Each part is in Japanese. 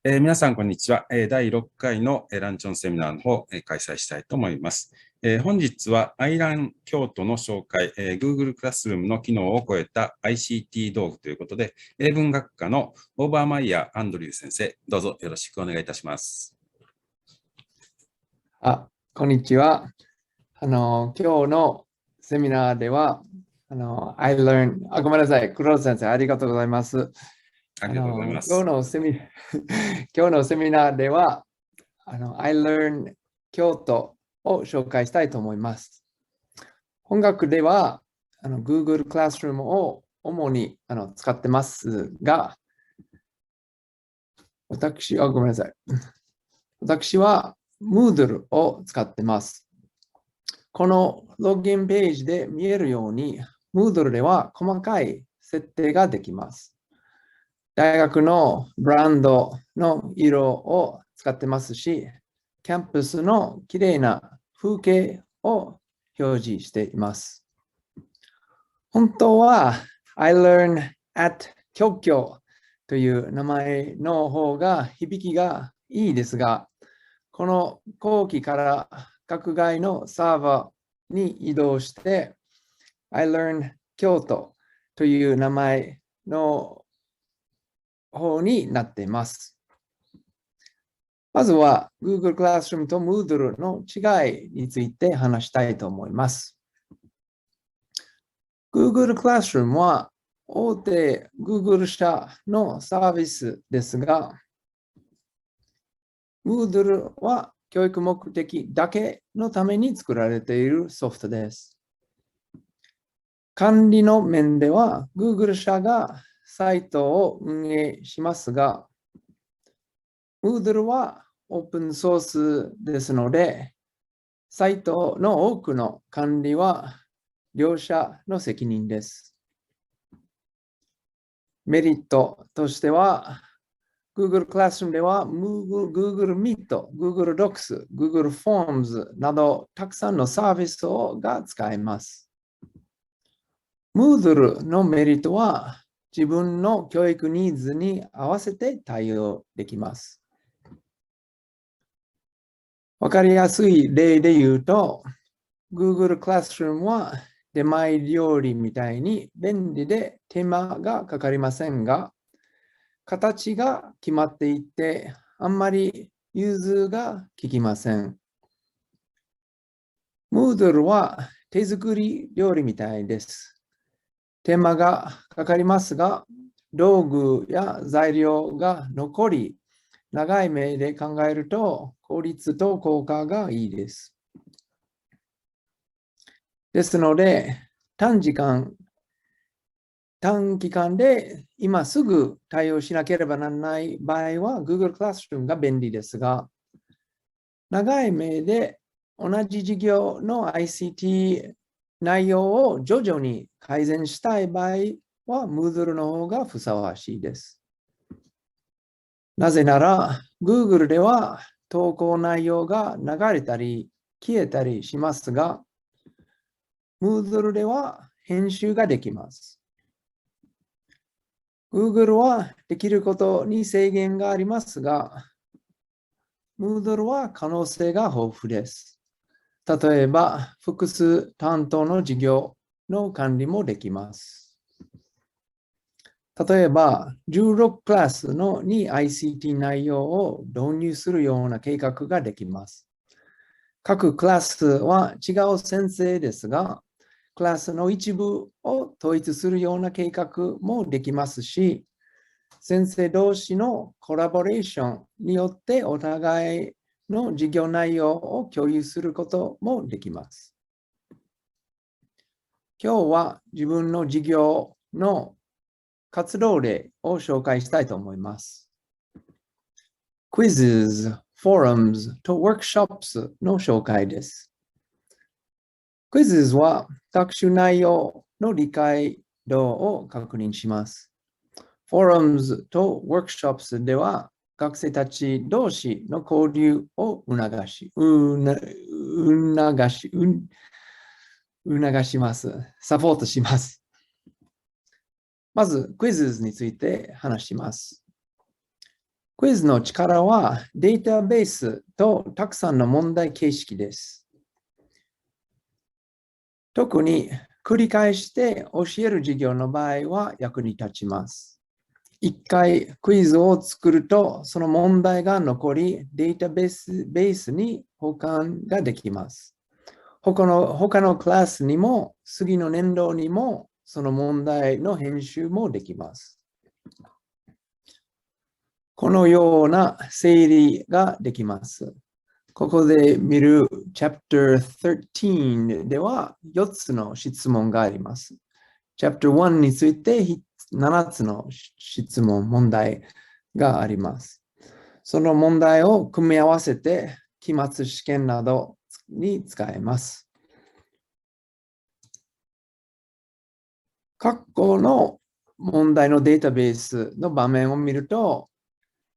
皆さん、こんにちは。第6回のランチョンセミナーの方、開催したいと思います。本日はアイラン京都の紹介、Google クラスルームの機能を超えた ICT 道具ということで、英文学科のオーバーマイヤー・アンドリュー先生、どうぞよろしくお願いいたします。こんにちは。今日のセミナーでは、I learn、ごめんなさい、黒田先生、ありがとうございます。ありがとうございます。今日のセミナーでは、I learn 京都を紹介したいと思います。本学では、Google クラスルームを主に使ってますが、ごめんなさい。私は Moodle を使ってます。このログインページで見えるように、Moodle では細かい設定ができます。大学のブランドの色を使ってますし、キャンパスのきれいな風景を表示しています。本当は I learn at 京都という名前の方が響きがいいですが、この後期から学外のサーバーに移動して I learn 京都という名前の方になっています。まずは Google Classroom と Moodle の違いについて話したいと思います。Google Classroom は大手 Google 社のサービスですが、Moodle は教育目的だけのために作られているソフトです。管理の面では Google 社がサイトを運営しますが、Moodle はオープンソースですので、サイトの多くの管理は両者の責任です。メリットとしては、Google Classroom では Google Meet、Google Docs、Google Forms などたくさんのサービスが使えます。Moodle のメリットは自分の教育ニーズに合わせて対応できます。わかりやすい例で言うと、Google Classroom は出前料理みたいに便利で手間がかかりませんが、形が決まっていて、あんまり融通が効きません。Moodle は手作り料理みたいです。手間がかかりますが、道具や材料が残り、長い目で考えると効率と効果がいいです。ですので、短期間で今すぐ対応しなければならない場合は Google Classroom が便利ですが、長い目で同じ授業の ICT 内容を徐々に改善したい場合は Moodle の方がふさわしいです。なぜなら Google では投稿内容が流れたり消えたりしますが、Moodle では編集ができます。Google はできることに制限がありますが、Moodle は可能性が豊富です。例えば、複数担当の授業の管理もできます。例えば、16クラスに ICT 内容を導入するような計画ができます。各クラスは違う先生ですが、クラスの一部を統一するような計画もできますし、先生同士のコラボレーションによってお互いの授業内容を共有することもできます。今日は自分の授業の活動例を紹介したいと思います。Quizzes、Forums と Workshops の紹介です。Quizzes は学習内容の理解度を確認します。Forums と Workshops では学生たち同士の交流を促します。サポートします。まず、Quizzes について話します。クイズの力はデータベースとたくさんの問題形式です。特に繰り返して教える授業の場合は役に立ちます。一回クイズを作ると、その問題が残り、データベースに保管ができます。他のクラスにも、次の年度にも、その問題の編集もできます。このような整理ができます。ここで見る Chapter 13では4つの質問があります。Chapter 1について7つの質問、問題があります。その問題を組み合わせて期末試験などに使えます。各個の問題のデータベースの場面を見ると、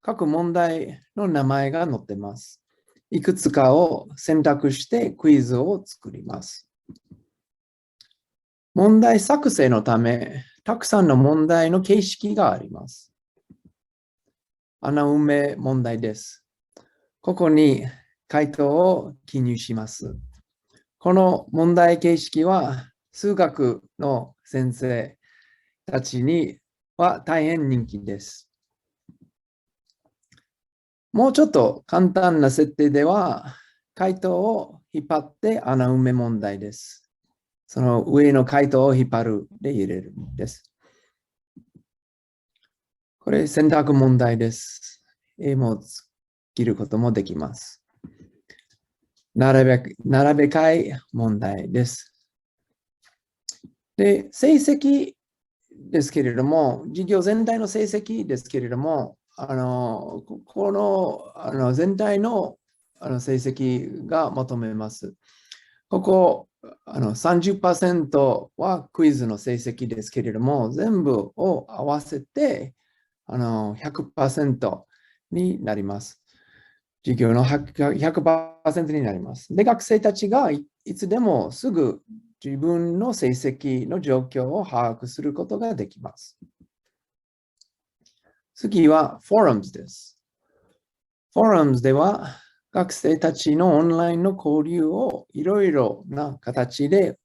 各問題の名前が載っています。いくつかを選択してクイズを作ります。問題作成のため、たくさんの問題の形式があります。穴埋め問題です。ここに回答を記入します。この問題形式は数学の先生たちには大変人気です。もうちょっと簡単な設定では、回答を引っ張って穴埋め問題です。その上の回答を引っ張るで入れるんです。これ選択問題です。絵も切ることもできます。並べ替え問題です。で、成績ですけれども、授業全体の成績ですけれども、この全体の成績が求めます。ここ30% はクイズの成績ですけれども、全部を合わせて100% になります。授業の 100% になります。で、学生たちがいつでもすぐ自分の成績の状況を把握することができます。次は Forums です。Forums では学生たちのオンラインの交流をいろいろな形で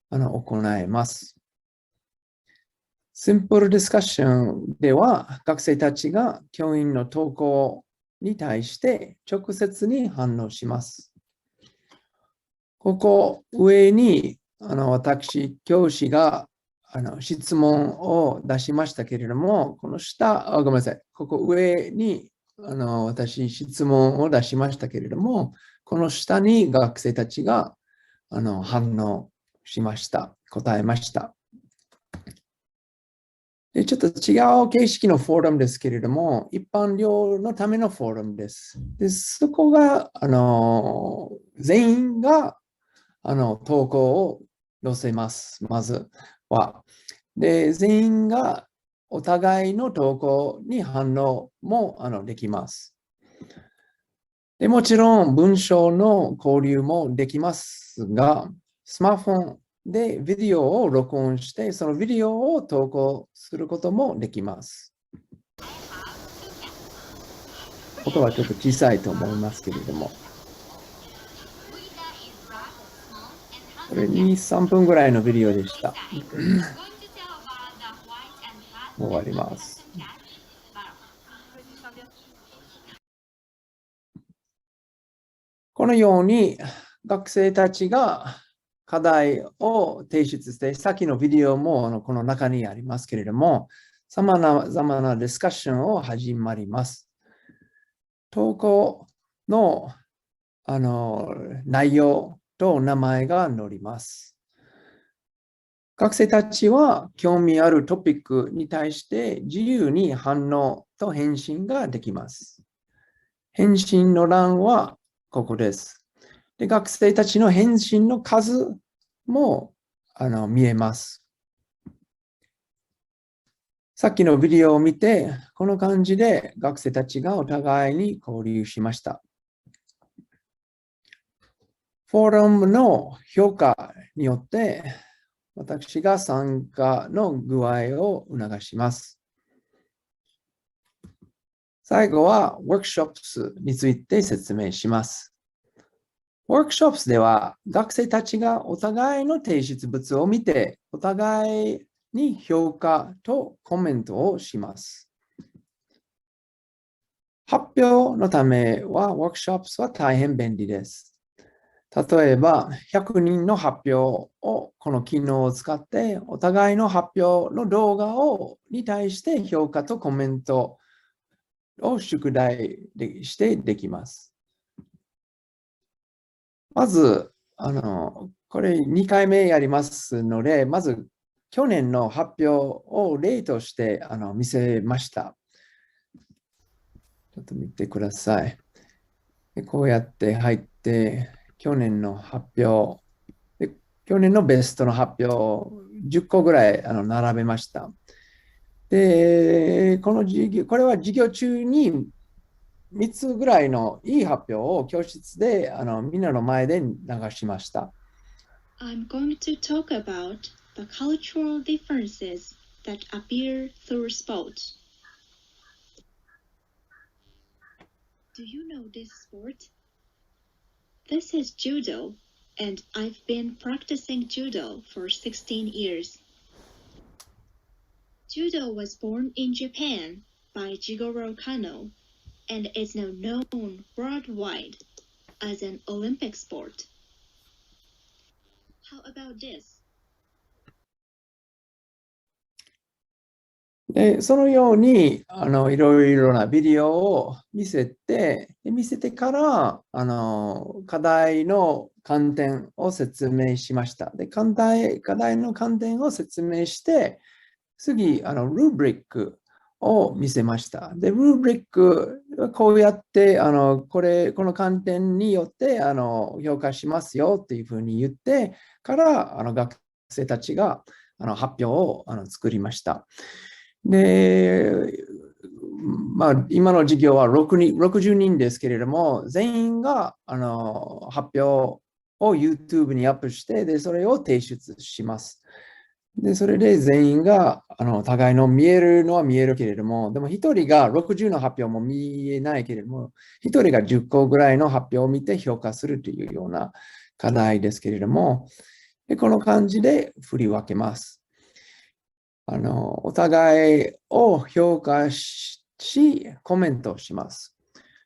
行えます。Simple Discussion では学生たちが教員の投稿に対して直接に反応します。ここ上に私、教師が質問を出しましたけれども、この下、ごめんなさい、ここ上に私、質問を出しましたけれども、この下に学生たちが反応しました、答えました。でちょっと違う形式のフォーラムですけれども、一般寮のためのフォーラムです。でそこが全員が投稿を載せます、まずは。で、全員がお互いの投稿に反応もできます。でもちろん文章の交流もできますが、スマホンでビデオを録音して、そのビデオを投稿することもできます。音はちょっと小さいと思いますけれども。これ2、3分ぐらいのビデオでした。終わります。このように学生たちが課題を提出して、さっきのビデオもこの中にありますけれども、さまざまなディスカッションを始まります。投稿の内容と名前が載ります。学生たちは興味あるトピックに対して自由に反応と返信ができます。返信の欄はここです。で、学生たちの返信の数も見えます。さっきのビデオを見て、この感じで学生たちがお互いに交流しました。フォーラムの評価によって、私が参加の具合を促します。最後はワークショップスについて説明します。ワークショップスでは学生たちがお互いの提出物を見て、お互いに評価とコメントをします。発表のためはワークショップスは大変便利です。例えば、100人の発表をこの機能を使って、お互いの発表の動画に対して評価とコメントを宿題してできます。まず、これ2回目やりますので、まず去年の発表を例として見せました。ちょっと見てください。こうやって入って、去年の発表、去年のベストの発表を10個ぐらい並べました。で、これは授業中に3つぐらいのいい発表を教室でみんなの前で流しました。I'm going to talk about the cultural differences that appear through sports. Do you know this sport? This is judo, and I've been practicing judo for 16 years. Judo was born in Japan by Jigoro Kano and is now known worldwide as an Olympic sport. How about this? でそのようにいろいろなビデオを見せてから、課題の観点を説明しました。で課題の観点を説明して、次、ルーブリックを見せました。で、ルーブリックはこうやって、この観点によって評価しますよっていうふうに言ってから、学生たちが発表を作りました。で、今の授業は60人ですけれども、全員が発表を YouTube にアップして、でそれを提出します。で、それで全員が互いの見えるのは見えるけれども、でも1人が60の発表も見えないけれども、1人が10個ぐらいの発表を見て評価するというような課題ですけれども、でこの感じで振り分けます。お互いを評価し、コメントします。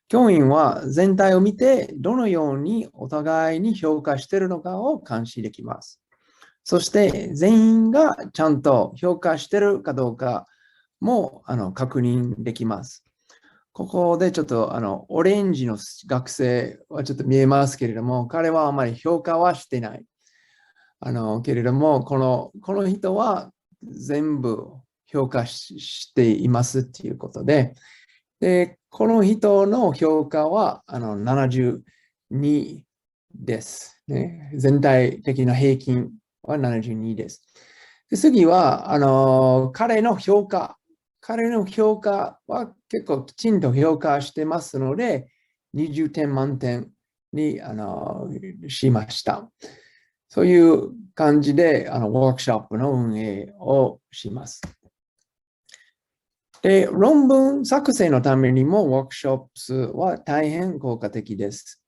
教員は全体を見て、どのようにお互いに評価しているのかを監視できます。そして全員がちゃんと評価しているかどうかも確認できます。ここでちょっとオレンジの学生はちょっと見えますけれども、彼はあまり評価はしてない。けれども、この人は全部評価していますっていうことで、この人の評価は72です、ね。全体的な平均は72です。で次は彼の評価は結構きちんと評価してますので、20点満点にしました。そういう感じでワークショップの運営をします。で、論文作成のためにもワークショップは大変効果的です。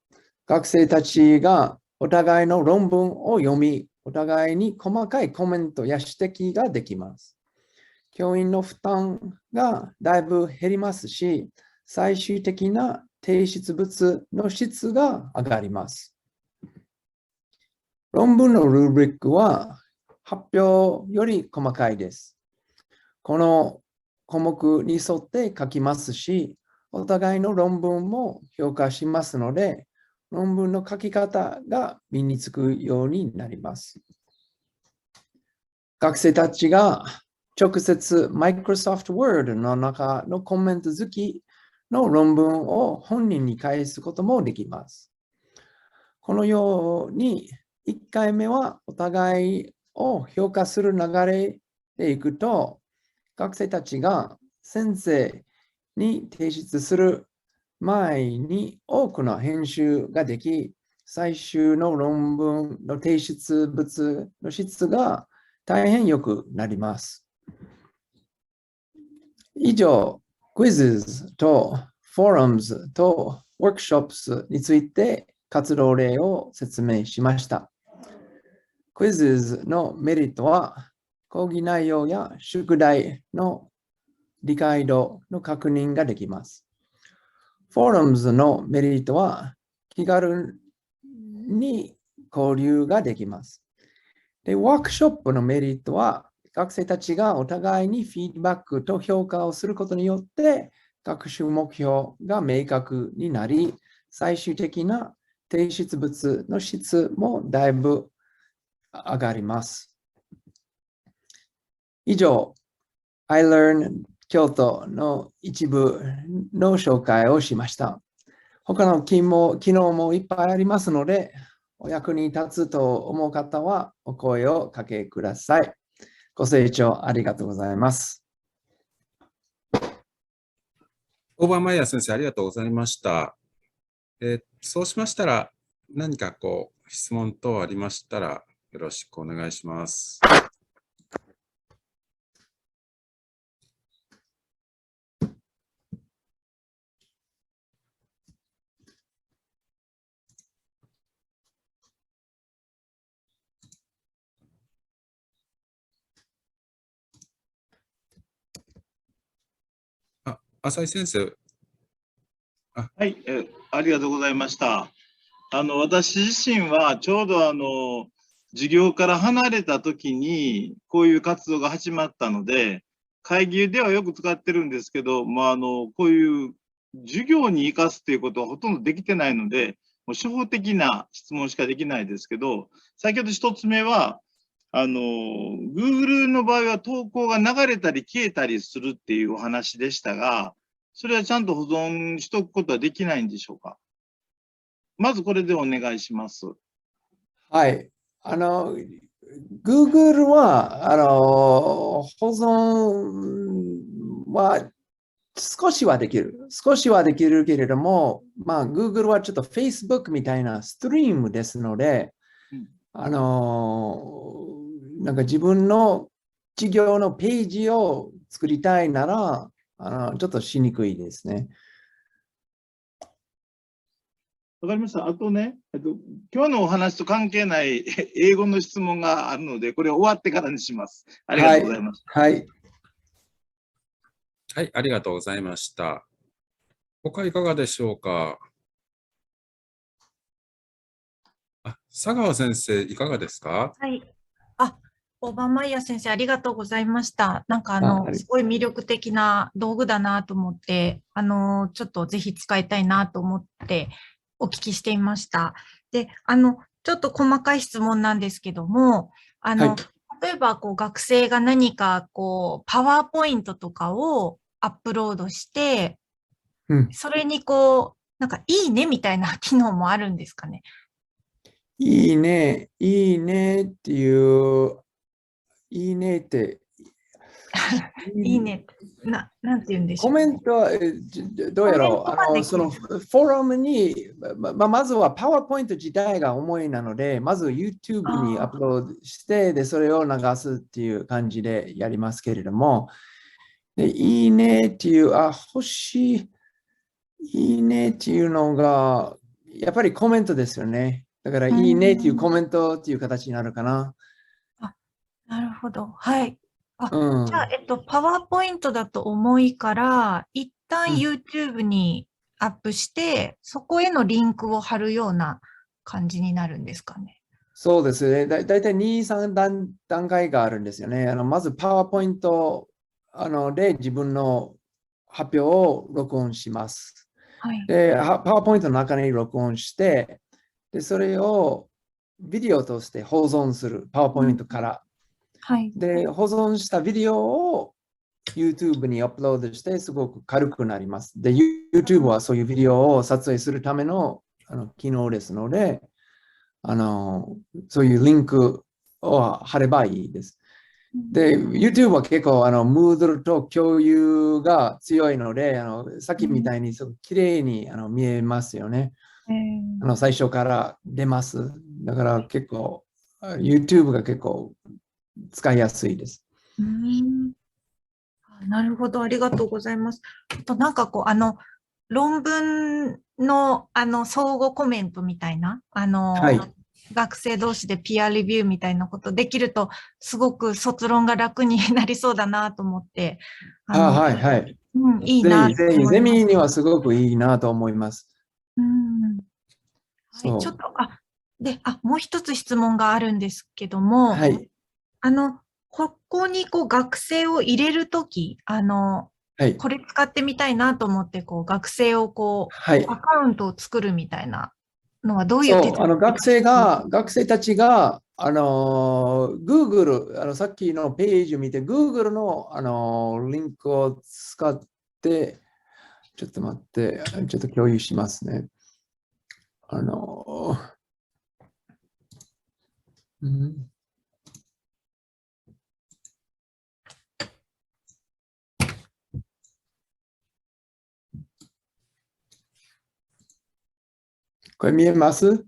学生たちがお互いの論文を読み、お互いに細かいコメントや指摘ができます。教員の負担がだいぶ減りますし、最終的な提出物の質が上がります。論文のルーブリックは発表より細かいです。この項目に沿って書きますし、お互いの論文も評価しますので、論文の書き方が身につくようになります。学生たちが直接 Microsoft Word の中のコメント付きの論文を本人に返すこともできます。このように1回目はお互いを評価する流れでいくと、学生たちが先生に提出する前に多くの編集ができ、最終の論文の提出物の質が大変良くなります。以上、quizzes と forums と workshops について活動例を説明しました。quizzes のメリットは、講義内容や宿題の理解度の確認ができます。forums のメリットは、気軽に交流ができます。で、ワークショップのメリットは、学生たちがお互いにフィードバックと評価をすることによって、学習目標が明確になり、最終的な提出物の質もだいぶ上がります。以上、iLearn 京都の一部の紹介をしました。他の機能もいっぱいありますので、お役に立つと思う方はお声をかけください。ご清聴ありがとうございます。大場麻也先生、ありがとうございました。そうしましたら、何か質問等ありましたら、よろしくお願いします。浅井先生。はい、ありがとうございました。私自身はちょうど授業から離れた時にこういう活動が始まったので、会議ではよく使ってるんですけど、こういう授業に生かすということはほとんどできてないので、もう初歩的な質問しかできないですけど、先ほど一つ目は、Google の場合は投稿が流れたり消えたりするっていうお話でしたが、それはちゃんと保存しとくことはできないんでしょうか。まずこれでお願いします。はい。Google は、保存は少しはできる。少しはできるけれども、Google はちょっと Facebook みたいなストリームですので、なんか自分の授業のページを作りたいなら、ちょっとしにくいですね。わかりました。あとね、今日のお話と関係ない英語の質問があるので、これ終わってからにします。ありがとうございます。はい。はい、ありがとうございました。他いかがでしょうか。佐川先生、いかがですか。はい。大場麻也先生、ありがとうございました。なんかすごい魅力的な道具だなと思って、ちょっとぜひ使いたいなと思ってお聞きしていました。で、ちょっと細かい質問なんですけども、例えば学生が何かパワーポイントとかをアップロードして、それになんかいいねみたいな機能もあるんですかね。いいね、いいねっていう、いいねって、いいね、なんて言うんでしょう。コメントは、どうやろう、そのフォーラムに、まずはパワーポイント自体が重いなので、まず YouTube にアップロードして、で、それを流すっていう感じでやりますけれども、でいいねっていう、欲しい、いいねっていうのが、やっぱりコメントですよね。だから、いいねっていうコメントっていう形になるかな。なるほど。はい。じゃあ、パワーポイントだと重いから、一旦 YouTube にアップして、そこへのリンクを貼るような感じになるんですかね。そうですね。だいたい2、3段階があるんですよね。まず、パワーポイントで自分の発表を録音します。で、パワーポイントの中に録音して、で、それをビデオとして保存する、パワーポイントから。で、保存したビデオを YouTube にアップロードして、すごく軽くなります。で、YouTube はそういうビデオを撮影するための機能ですので、そういうリンクを貼ればいいです。で、YouTube は結構Moodle と共有が強いので、さっきみたいにきれいに見えますよね。最初から出ます。だから結構 YouTube が結構使いやすいです。なるほど、ありがとうございます。あとなんかこう、論文の、相互コメントみたいな、はい。学生同士でピアレビューみたいなことできると、すごく卒論が楽になりそうだなと思って、はい、はい。いいなとぜひぜひ、ゼ思います。ミにはすごくいいなと思います。はい、ちょっそう。と、もう一つ質問があるんですけども、はい。ここにこう学生を入れるとき、はい。これ使ってみたいなと思って、こう学生をこう、はい。アカウントを作るみたいなのはどういう手そう、続きが必要？学生たちが、Google、さっきのページを見て、Google の、リンクを使って、ちょっと待って、ちょっと共有しますね。うん、これ見えます？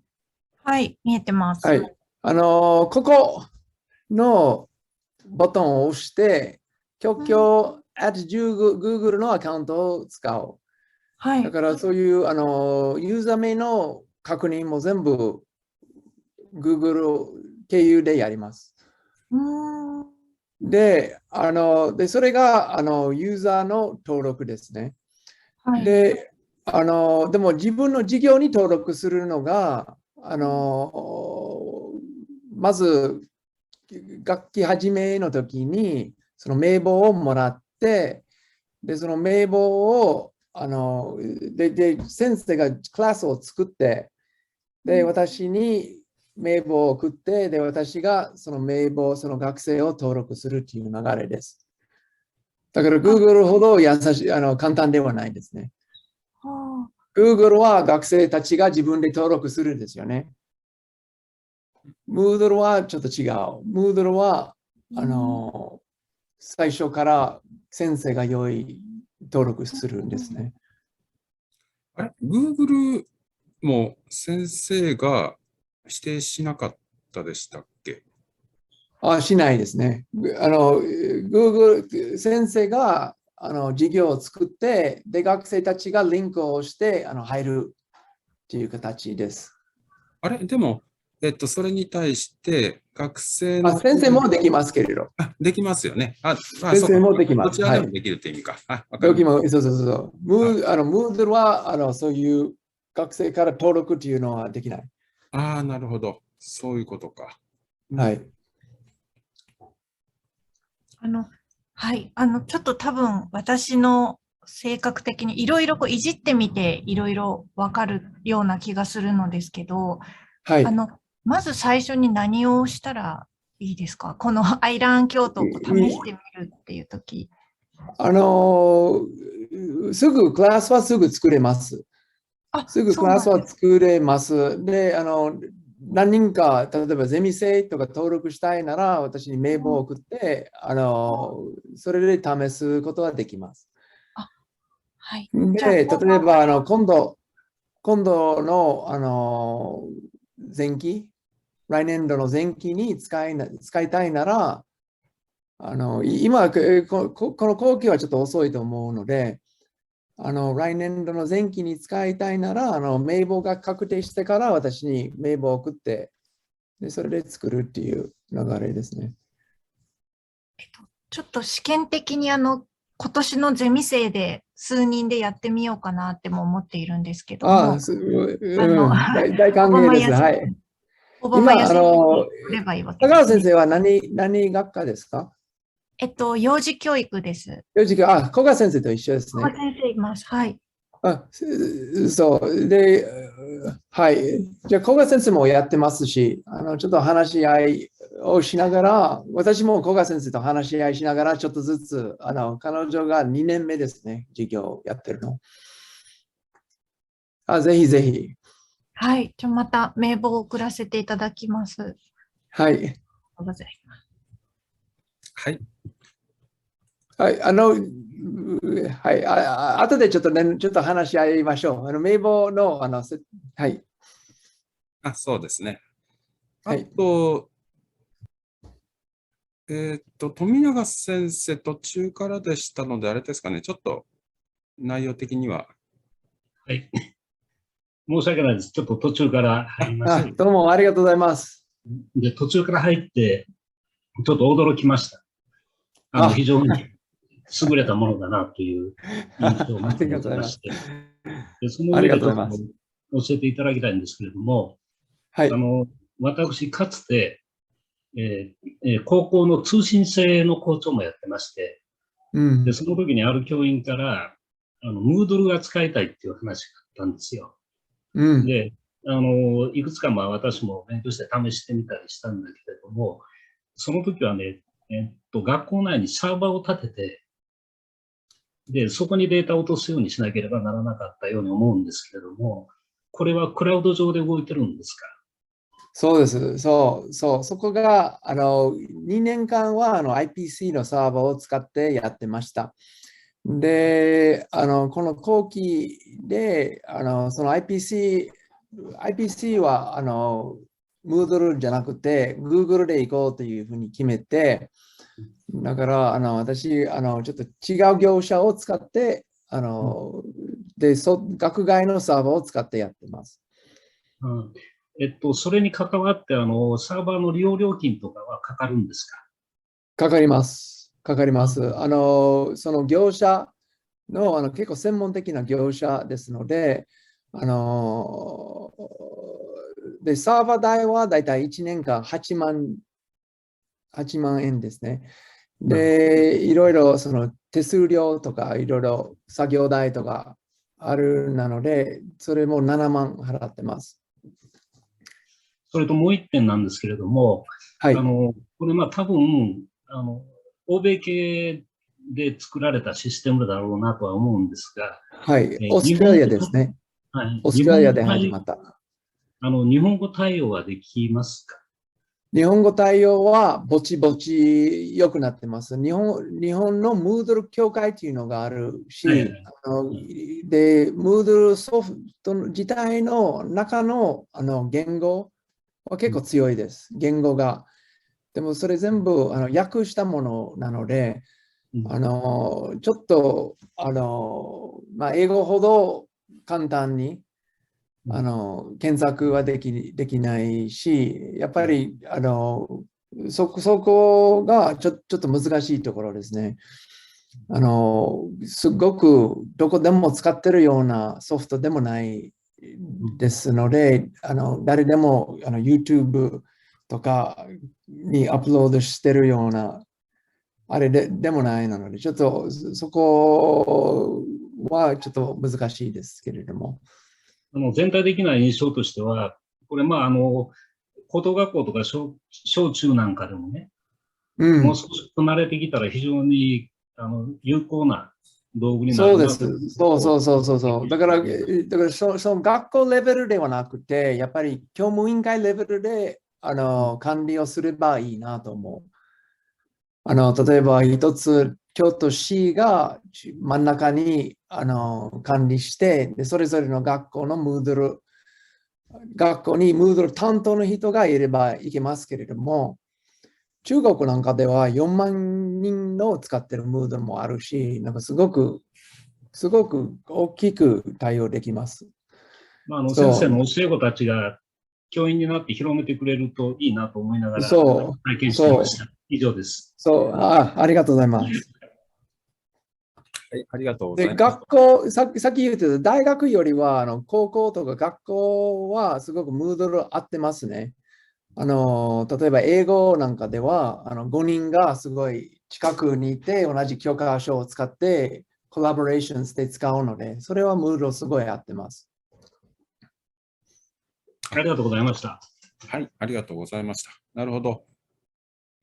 はい、見えてます。はい。ここのボタンを押して、Google のアカウントを使う。はい。だからそういうユーザー名の確認も全部 Google 経由でやります。うーん。で、それがユーザーの登録ですね。はい。で、でも自分の事業に登録するのが、まず学期始めの時にその名簿をもらって、で、その名簿を先生がクラスを作って、で、私に名簿を送って、で、私がその名簿、その学生を登録するという流れです。だから Google ほど優しい、簡単ではないですね。Google は学生たちが自分で登録するんですよね。Moodle はちょっと違う。Moodle は、最初から先生が登録するんですね。Google も先生が指定しなかったでしたっけ？しないですね。Google 先生が授業を作って、で、学生たちがリンクを押して入るという形です。でも、それに対して学生の先生もできますけれど。できますよね。先生もできます。どちらでもできるって意味か。わかりまそうそうそう。Moodle はそういう学生から登録というのはできない。なるほど。そういうことか。はい。はい。ちょっと多分私の性格的にいろいろいじってみていろいろわかるような気がするのですけど、はい。まず最初に何をしたらいいですか？このアイラン京都を試してみるっていうとき。クラスはすぐ作れます。すぐクラスは作れます。で、何人か、例えばゼミ生とか登録したいなら、私に名簿を送って、それで試すことはできます。はい。で、例えば、今度の、前期、来年度の前期に使いたいなら、今、この後期はちょっと遅いと思うので、来年度の前期に使いたいなら、名簿が確定してから私に名簿を送って、でそれで作るっていう流れですね。ちょっと試験的に今年のゼミ生で数人でやってみようかなっても思っているんですけども。大歓迎です。はい。今、高川先生は何学科ですか？幼児教育です。古賀先生と一緒ですね。古賀先生います。はい。そう。で、はい。じゃあ、古賀先生もやってますし、ちょっと話し合いをしながら、私も古賀先生と話し合いしながら、ちょっとずつ、彼女が2年目ですね、授業をやってるの。ぜひぜひ。はい。じゃあ、また名簿を送らせていただきます。はい。ありがとうございます。はい。はい、はい、後でちょっとね、ちょっと話し合いましょう。名簿の、はい。そうですね。はい。富永先生、途中からでしたので、あれですかね、ちょっと内容的には。はい。申し訳ないです。ちょっと途中から入りました。どうもありがとうございます。で、途中から入って、ちょっと驚きました。非常に優れたものだなという印象を持っていまして、でその上でちょっと教えていただきたいんですけれども、はい、私、かつて、高校の通信制の校長もやってまして、でその時にある教員から、Moodle が使いたいっていう話があったんですよ。で、いくつか私も勉強して試してみたりしたんだけれども、その時はね、学校内にサーバーを立てて、で、そこにデータを落とすようにしなければならなかったように思うんですけれども、これはクラウド上で動いてるんですか？そうです。そこが、2年間はIPC のサーバーを使ってやってました。で、この後期で、その IPC は、Moodle じゃなくて、Google で行こうというふうに決めて、だから、私、ちょっと違う業者を使って、で、学外のサーバーを使ってやってます。それに関わって、サーバーの利用料金とかはかかるんですか？かかります。かかります。その業者の、結構専門的な業者ですので、で、サーバー代はだいたい1年間8万円ですね。で、いろいろその手数料とか、いろいろ作業代とかあるなので、それも7万払ってます。それともう一点なんですけれども、はい、これ多分欧米系で作られたシステムだろうなとは思うんですが、はい、オーストラリアですね。はい、オーストラリアで始まった。日本語対応はできますか？日本語対応はぼちぼち良くなってます。日本の Moodle 協会っていうのがあるし、で、Moodle ソフト自体の中の言語は結構強いです。言語が。でもそれ全部訳したものなので、ちょっと英語ほど簡単に検索はできないし、やっぱりそこがちょっと難しいところですね。すごくどこでも使ってるようなソフトでもないですので、誰でもYouTube とかにアップロードしてるようなあれでもないので、ちょっとそこはちょっと難しいですけれども。全体的な印象としては、これ高等学校とか小中なんかでもね、もう少し慣れてきたら非常に有効な道具になる。そうです。そう。だからその学校レベルではなくて、やっぱり教務委員会レベルで管理をすればいいなと思う。例えば一つ、京都市が真ん中に管理して、でそれぞれの学校のMoodle、学校にMoodle担当の人がいればいけますけれども、中国なんかでは4万人の使ってるMoodleもあるし、なんかすごく大きく対応できます。先生の教え子たちが教員になって広めてくれるといいなと思いながら体験していました。以上です。ありがとうございます。はい、ありがとうございます。で、学校、さっき言ってた大学よりは高校とか学校はすごくMoodle合ってますね。例えば英語なんかでは5人がすごい近くにいて同じ教科書を使ってコラボレーションして使うので、それはMoodleすごい合ってます。ありがとうございました。はい、ありがとうございました。なるほど。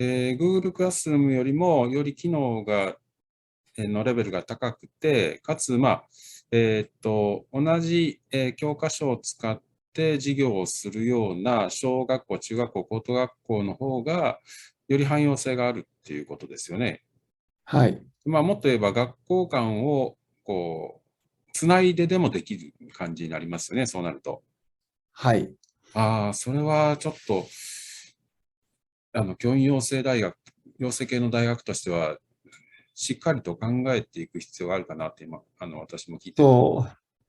Google クラスルームよりもより機能のレベルが高くて、かつ、同じ教科書を使って授業をするような小学校、中学校、高等学校の方がより汎用性があるっていうことですよね。はい。もっと言えば学校間をつないででもできる感じになりますよね、そうなると。はい。それはちょっと、教員養成大学養成系の大学としては、しっかりと考えていく必要があるかなって今、私も聞いてそ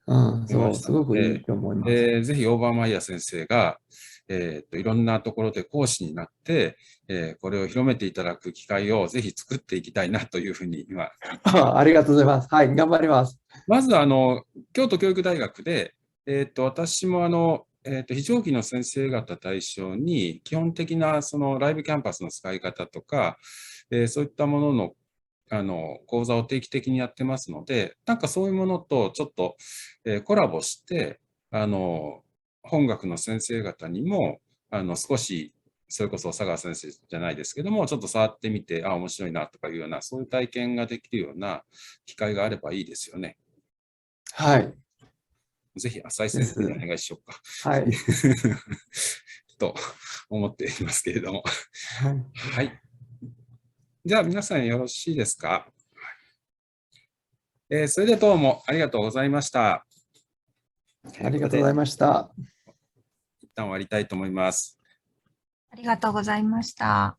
う、そう、すごくいいと思います。ぜひオーバーマイヤー先生が、いろんなところで講師になって、これを広めていただく機会をぜひ作っていきたいなというふうに今。ありがとうございます。はい、頑張ります。まず、京都教育大学で、私も非常勤の先生方対象に、基本的なそのライブキャンパスの使い方とか、そういったものの講座を定期的にやってますので、なんかそういうものとちょっと、コラボして、本学の先生方にも、少し、それこそ佐川先生じゃないですけども、ちょっと触ってみて、面白いなとかいうような、そういう体験ができるような機会があればいいですよね。はい。ぜひ、浅井先生にお願いしようか。はい。と思っていますけれども。はい。はい。じゃあ、皆さんよろしいですか。それではどうもありがとうございました。ありがとうございました。一旦終わりたいと思います。ありがとうございました。